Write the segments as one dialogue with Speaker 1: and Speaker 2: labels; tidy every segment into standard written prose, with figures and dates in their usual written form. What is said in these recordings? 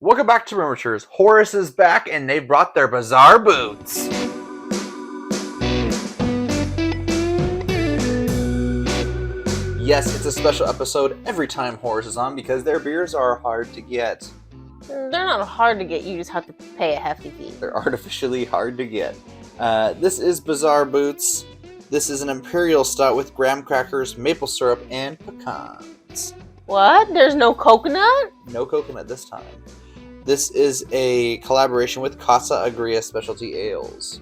Speaker 1: Welcome back to Rumortures. Horus is back and they brought their bizarre boots. Yes, it's a special episode every time Horus is on because their beers are hard to get.
Speaker 2: They're not hard to get, you just have to pay a hefty fee.
Speaker 1: They're artificially hard to get. This is Bizarre Boots. This is an Imperial Stout with graham crackers, maple syrup, and pecans.
Speaker 2: What? There's no coconut?
Speaker 1: No coconut this time. This is a collaboration with Casa Agria Specialty Ales.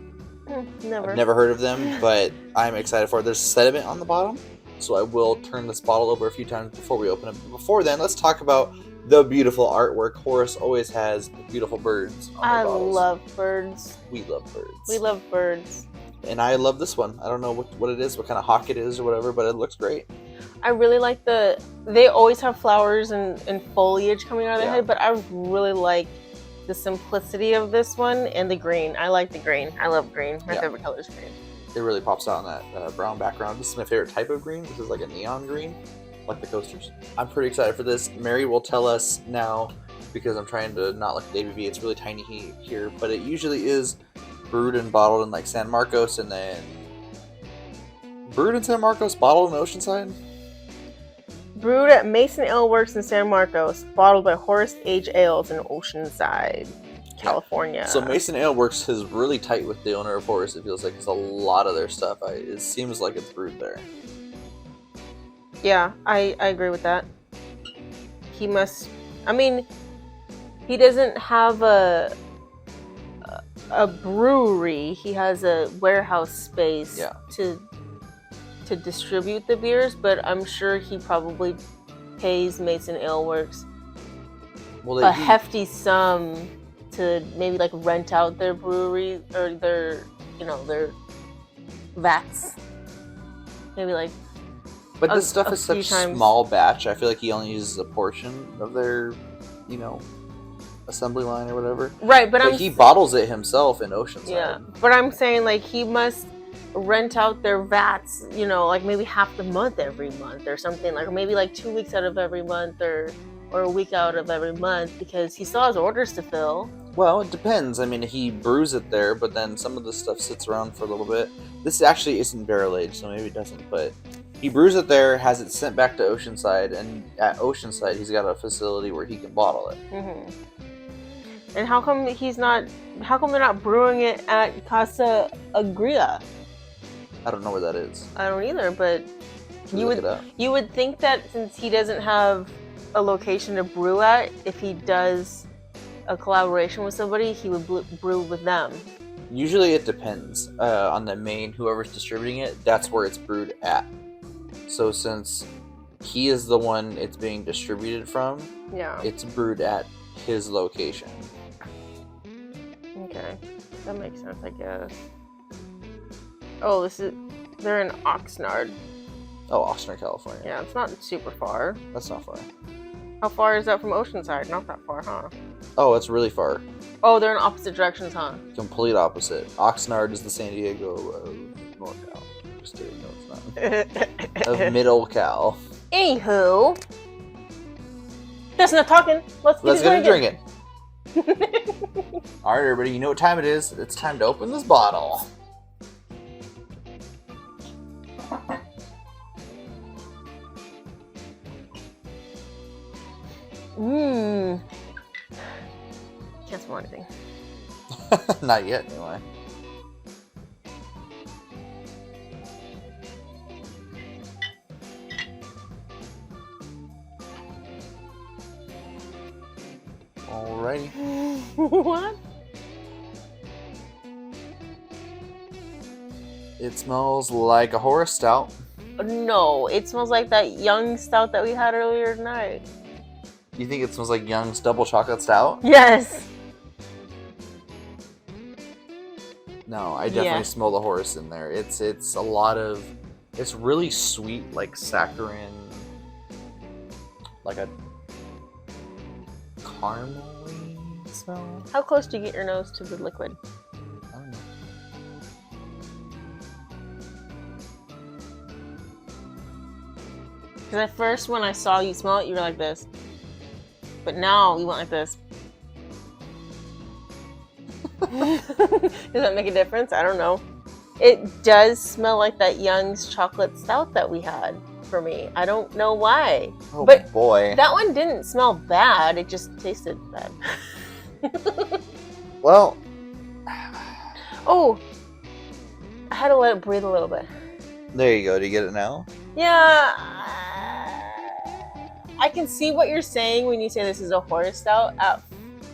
Speaker 2: Never.
Speaker 1: I've never heard of them, but I'm excited for it. There's sediment on the bottom, so I will turn this bottle over a few times before we open it. But before then, let's talk about the beautiful artwork. Horus always has beautiful birds on their bottles.
Speaker 2: Love birds.
Speaker 1: We love birds.
Speaker 2: We love birds.
Speaker 1: And I love this one. I don't know what it is, what kind of hawk it is or whatever, but it looks great.
Speaker 2: I really like they always have flowers and foliage coming out of their head, but I really like the simplicity of this one and the green. I like the green. I love green. My favorite color is green.
Speaker 1: It really pops out on that brown background. This is my favorite type of green. This is like a neon green, like the coasters. I'm pretty excited for this. Mary will tell us now, because I'm trying to not look at the ABV. It's really tiny here, but it usually is brewed and bottled in like San Marcos, and then brewed in San Marcos, bottled in Oceanside.
Speaker 2: Brewed at Mason Ale Works in San Marcos, bottled by Horus Age Ales in Oceanside, California.
Speaker 1: Yeah. So Mason Ale Works is really tight with the owner of Horus. It feels like it's a lot of their stuff. It seems like it's brewed there.
Speaker 2: Yeah, I agree with that. He must. I mean, he doesn't have a brewery. He has a warehouse space to distribute the beers, but I'm sure he probably pays Mason Ale Works a hefty sum to maybe like rent out their brewery or their vats. Maybe like.
Speaker 1: But this stuff is such small batch. I feel like he only uses a portion of their, assembly line or whatever.
Speaker 2: Right, but
Speaker 1: he bottles it himself in Oceanside.
Speaker 2: Yeah, but I'm saying like he must rent out their vats, like maybe half the month every month or something, like, or maybe like 2 weeks out of every month or a week out of every month, because he still has orders to fill.
Speaker 1: Well, it depends. I mean, he brews it there, but then some of the stuff sits around for a little bit. This actually isn't barrel aged, so maybe it doesn't, but he brews it there, has it sent back to Oceanside, and at Oceanside he's got a facility where he can bottle it.
Speaker 2: Mm-hmm. And how come they're not brewing it at Casa Agria?
Speaker 1: I don't know where that is.
Speaker 2: I don't either, but you would think that since he doesn't have a location to brew at, if he does a collaboration with somebody, he would brew with them.
Speaker 1: Usually it depends on the whoever's distributing it, that's where it's brewed at. So since he is the one it's being distributed from, it's brewed at his location.
Speaker 2: Okay, that makes sense, I guess. Oh, they're in Oxnard.
Speaker 1: Oh, Oxnard, California.
Speaker 2: Yeah, it's not super far.
Speaker 1: That's not far.
Speaker 2: How far is that from Oceanside? Not that far, huh?
Speaker 1: Oh, it's really far.
Speaker 2: Oh, they're in opposite directions, huh?
Speaker 1: Complete opposite. Oxnard is the San Diego of North Cal. Just kidding, no, it's not. Of Middle Cal.
Speaker 2: Anywho, that's enough talking. Let's get
Speaker 1: into drinking. All right, everybody, you know what time it is. It's time to open this bottle.
Speaker 2: Can't smell anything.
Speaker 1: Not yet, anyway. Alrighty.
Speaker 2: What?
Speaker 1: It smells like a Horus Stout.
Speaker 2: No, it smells like that young stout that we had earlier tonight.
Speaker 1: You think it smells like Young's Double Chocolate Stout?
Speaker 2: Yes.
Speaker 1: No, I definitely smell the Horus in there. It's a lot of... It's really sweet, like saccharin... Like a... caramel smell?
Speaker 2: How close do you get your nose to the liquid?
Speaker 1: I don't know.
Speaker 2: Because at first when I saw you smell it, you were like this. But now you went like this. Does that make a difference? I don't know. It does smell like that Young's chocolate stout that we had for me. I don't know why.
Speaker 1: Oh, but boy.
Speaker 2: That one didn't smell bad. It just tasted bad.
Speaker 1: Well.
Speaker 2: Oh. I had to let it breathe a little bit.
Speaker 1: There you go. Do you get it now?
Speaker 2: Yeah. I can see what you're saying when you say this is a Horus stout.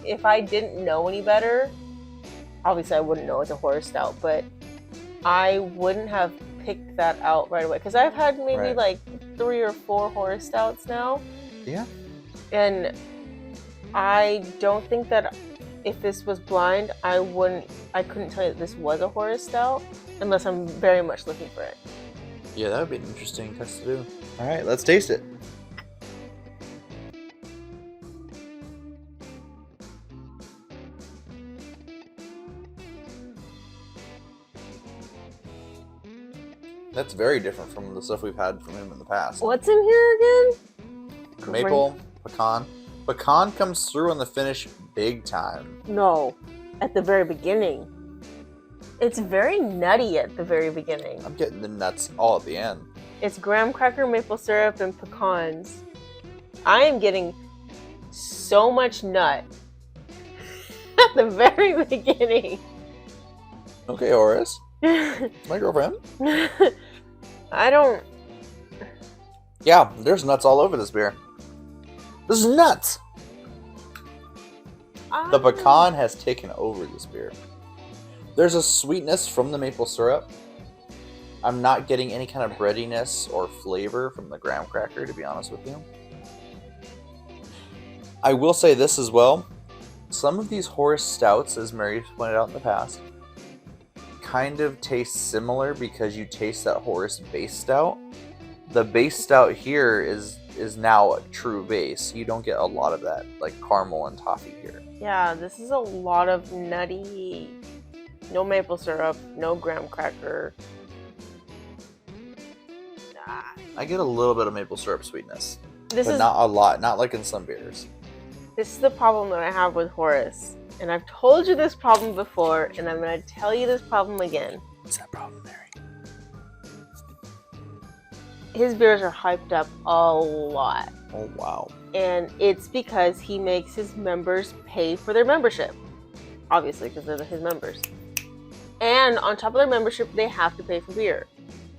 Speaker 2: If I didn't know any better, obviously I wouldn't know it's a Horus stout, but I wouldn't have picked that out right away. Because I've had maybe like 3 or 4 Horus stouts now.
Speaker 1: Yeah.
Speaker 2: And I don't think that if this was blind, I couldn't tell you that this was a Horus stout unless I'm very much looking for it.
Speaker 1: Yeah, that would be an interesting test to do. All right, let's taste it. That's very different from the stuff we've had from him in the past.
Speaker 2: What's in here again?
Speaker 1: Maple, pecan. Pecan comes through on the finish big time.
Speaker 2: No, at the very beginning. It's very nutty at the very beginning.
Speaker 1: I'm getting the nuts all at the end.
Speaker 2: It's graham cracker, maple syrup, and pecans. I am getting so much nut at the very beginning.
Speaker 1: Okay, Horus. My girlfriend.
Speaker 2: I don't...
Speaker 1: Yeah, there's nuts all over this beer. This is nuts! The pecan has taken over this beer. There's a sweetness from the maple syrup. I'm not getting any kind of breadiness or flavor from the graham cracker, to be honest with you. I will say this as well. Some of these Horus stouts, as Mary pointed out in the past, kind of taste similar because you taste that Horus base stout. The base stout here is now a true base. You don't get a lot of that like caramel and toffee here.
Speaker 2: Yeah, this is a lot of nutty. No maple syrup, no graham cracker.
Speaker 1: I get a little bit of maple syrup sweetness,
Speaker 2: but
Speaker 1: not a lot. Not like in some beers.
Speaker 2: This is the problem that I have with Horus. And I've told you this problem before, and I'm going to tell you this problem again.
Speaker 1: What's that problem, Mary?
Speaker 2: His beers are hyped up a lot.
Speaker 1: Oh, wow.
Speaker 2: And it's because he makes his members pay for their membership. Obviously, because they're his members. And on top of their membership, they have to pay for beer.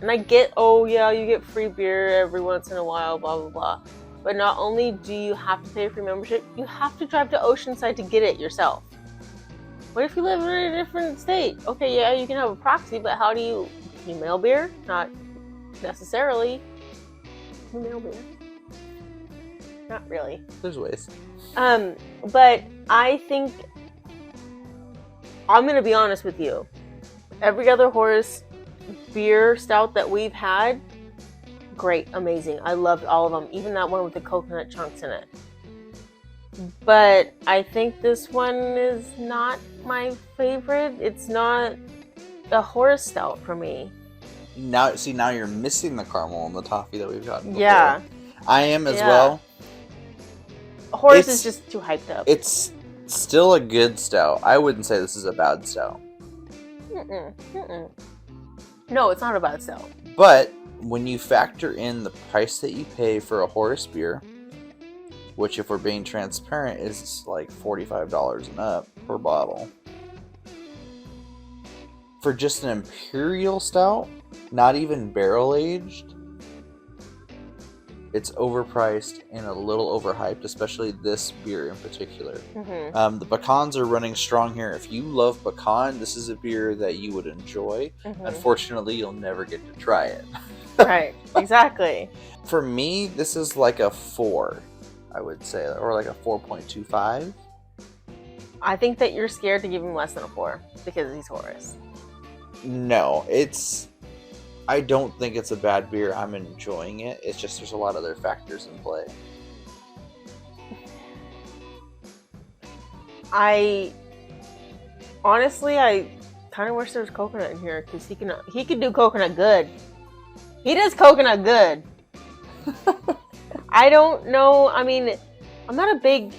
Speaker 2: And I get, oh yeah, you get free beer every once in a while, blah, blah, blah. But not only do you have to pay for your membership, you have to drive to Oceanside to get it yourself. What if you live in a different state? Okay, yeah, you can have a proxy, but how do you mail beer? Not necessarily. You mail beer? Not really.
Speaker 1: There's ways.
Speaker 2: But I think, I'm going to be honest with you. Every other Horus beer stout that we've had, great, amazing. I loved all of them, even that one with the coconut chunks in it. But I think this one is not my favorite. It's not a Horus stout for me.
Speaker 1: Now you're missing the caramel and the toffee that we've gotten before.
Speaker 2: Yeah.
Speaker 1: I am as well.
Speaker 2: Horus is just too hyped up.
Speaker 1: It's still a good stout. I wouldn't say this is a bad stout.
Speaker 2: No, it's not a bad stout.
Speaker 1: But when you factor in the price that you pay for a Horus beer, which if we're being transparent is like $45 and up per bottle, for just an Imperial stout, not even barrel aged, it's overpriced and a little overhyped, especially this beer in particular.
Speaker 2: Mm-hmm.
Speaker 1: The pecans are running strong here. If you love pecan, this is a beer that you would enjoy.
Speaker 2: Mm-hmm.
Speaker 1: Unfortunately, you'll never get to try it.
Speaker 2: Right, exactly.
Speaker 1: For me, this is like a 4, I would say, or like a 4.25.
Speaker 2: I think that you're scared to give him less than a 4 because he's Horus.
Speaker 1: No, I don't think it's a bad beer. I'm enjoying it. It's just there's a lot of other factors in play.
Speaker 2: Honestly, I kind of wish there was coconut in here because he could do coconut good. He does coconut good. I don't know. I mean, I'm not a big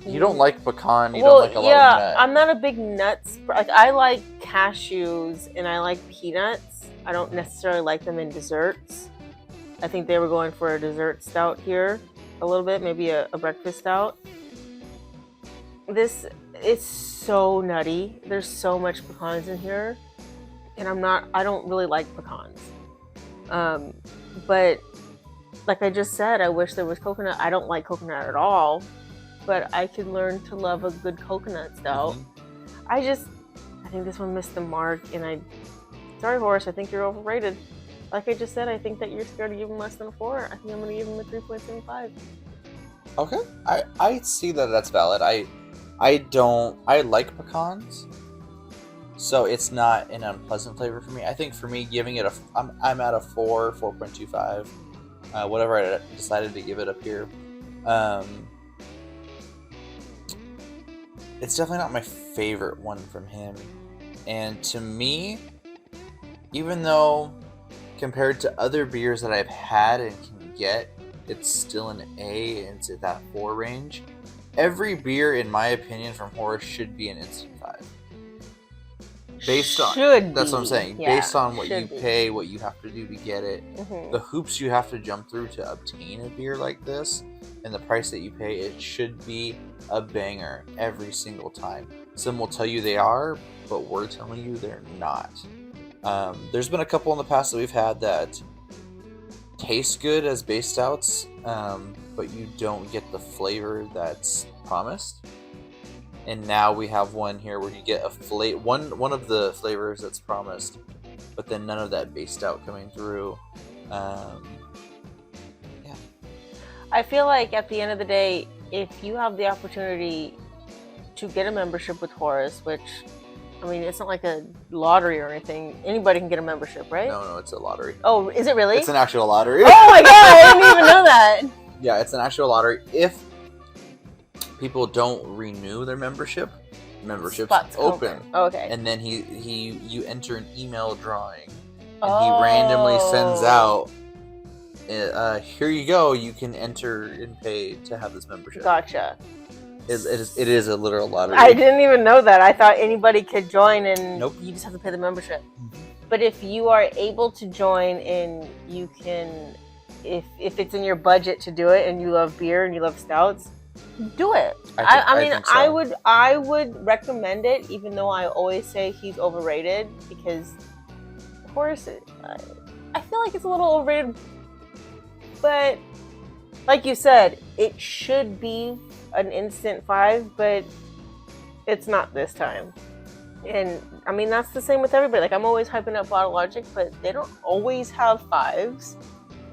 Speaker 1: You don't like pecan. You don't like a lot of nut.
Speaker 2: I'm not a big nuts. Like I like cashews and I like peanuts. I don't necessarily like them in desserts. I think they were going for a dessert stout here a little bit, maybe a breakfast stout. This is so nutty. There's so much pecans in here, and I don't really like pecans. But like I just said, I wish there was coconut. I don't like coconut at all, but I could learn to love a good coconut stout. I think this one missed the mark, and sorry, Horus, I think you're overrated. Like I just said, I think that you're scared to give him less than a 4. I think I'm going to give him a 3.75.
Speaker 1: Okay. I see that that's valid. I like pecans, so it's not an unpleasant flavor for me. I think for me, giving it I'm at a 4.25, whatever I decided to give it up here. It's definitely not my favorite one from him. And to me, even though compared to other beers that I've had and can get, it's still an A and it's at that 4 range. Every beer, in my opinion, from Horus should be an instant 5. That's what I'm saying. Yeah, based on what you pay, what you have to do to get it, the hoops you have to jump through to obtain a beer like this, and the price that you pay, it should be a banger every single time. Some will tell you they are, but we're telling you they're not. There's been a couple in the past that we've had that taste good as base stouts, but you don't get the flavor that's promised. And now we have one here where you get one of the flavors that's promised, but then none of that base stout coming through. Yeah.
Speaker 2: I feel like at the end of the day, if you have the opportunity to get a membership with Horus, which, I mean, it's not like a lottery or anything. Anybody can get a membership, right?
Speaker 1: No, it's a lottery.
Speaker 2: Oh, is it really?
Speaker 1: It's an actual lottery.
Speaker 2: Oh my god, I didn't even know that.
Speaker 1: Yeah, it's an actual lottery. If people don't renew their membership's open.
Speaker 2: Oh, okay.
Speaker 1: And then you enter an email drawing, and he randomly sends out, here you go, you can enter and pay to have this membership.
Speaker 2: Gotcha.
Speaker 1: It is a literal lottery.
Speaker 2: I didn't even know that. I thought anybody could join and
Speaker 1: nope.
Speaker 2: You just have to pay the membership. But if you are able to join and you can, if it's in your budget to do it and you love beer and you love stouts, do it. I mean, think so. I would recommend it, even though I always say he's overrated, because Horus, I feel like it's a little overrated. But like you said, it should be an instant 5, but it's not this time. And I mean, that's the same with everybody. Like, I'm always hyping up Bottle Logic, but they don't always have 5s.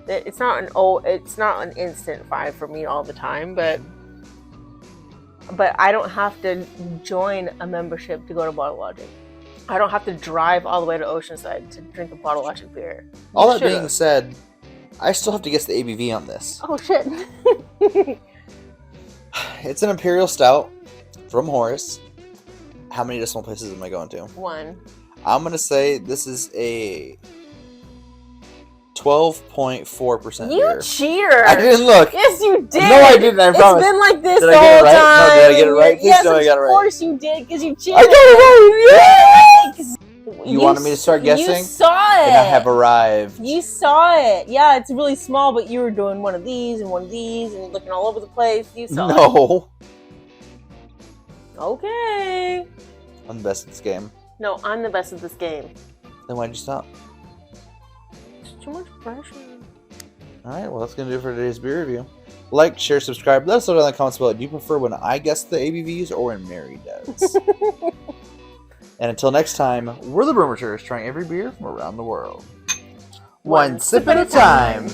Speaker 2: It's not an instant 5 for me all the time, but I don't have to join a membership to go to Bottle Logic. I don't have to drive all the way to Oceanside to drink a Bottle Logic beer.
Speaker 1: All that being said, I still have to guess the ABV on this.
Speaker 2: Oh shit.
Speaker 1: It's an Imperial Stout from Horus. How many decimal places am I going to?
Speaker 2: 1.
Speaker 1: I'm going to say this is a 12.4% beer.
Speaker 2: You cheater!
Speaker 1: I didn't look.
Speaker 2: Yes, you did.
Speaker 1: No, I didn't. I promise.
Speaker 2: It's been like this
Speaker 1: the
Speaker 2: whole
Speaker 1: right?
Speaker 2: time.
Speaker 1: No, did I get it right? Please
Speaker 2: yes,
Speaker 1: tell me I got it right.
Speaker 2: Of course you did, because you cheated.
Speaker 1: I got it right!
Speaker 2: Yes!
Speaker 1: You wanted me to start guessing?
Speaker 2: You saw it.
Speaker 1: And I have arrived.
Speaker 2: You saw it. Yeah, it's really small, but you were doing one of these and one of these and looking all over the place. You saw it.
Speaker 1: No.
Speaker 2: Okay.
Speaker 1: I'm the best at this game.
Speaker 2: No, I'm the best at this game.
Speaker 1: Then why'd you stop?
Speaker 2: It's too much pressure.
Speaker 1: Alright, well, that's going to do it for today's beer review. Like, share, subscribe. Let us know down in the comments below. Do you prefer when I guess the ABVs or when Mary does? And until next time, we're the Brewmateurs, trying every beer from around the world. One sip at a time.